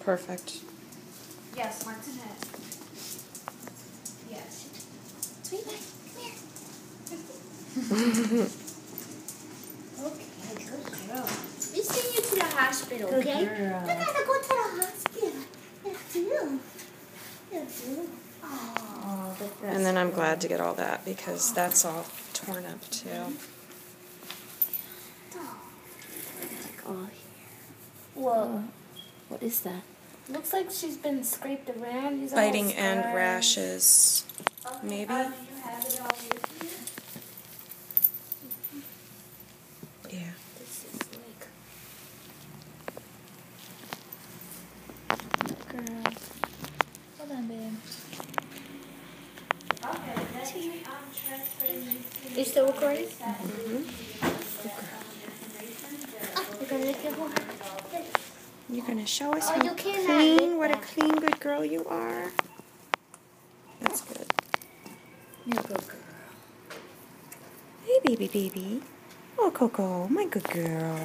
Perfect. Yes, Martin head. Yes. Sweet boy, come here. Okay, good girl. We send you to the hospital, Good okay? girl. I gotta go to the hospital. After you. Oh, And then I'm glad to get all that because that's all torn up too. Oh, whoa. What is that? Looks like she's been scraped around. These are Biting all and scars. rashes, Okay. maybe? Do you have it all with you? Yeah. This is like... Girl. Hold on, babe. Okay, that's I'm transferring you to... You still recording? We're gonna lick your whole hand. You're going to show us Oh, how you cannot clean, lick what a that. clean, good girl you are. That's good. You're a good girl. Hey, baby, baby. Oh, Coco, my good girl.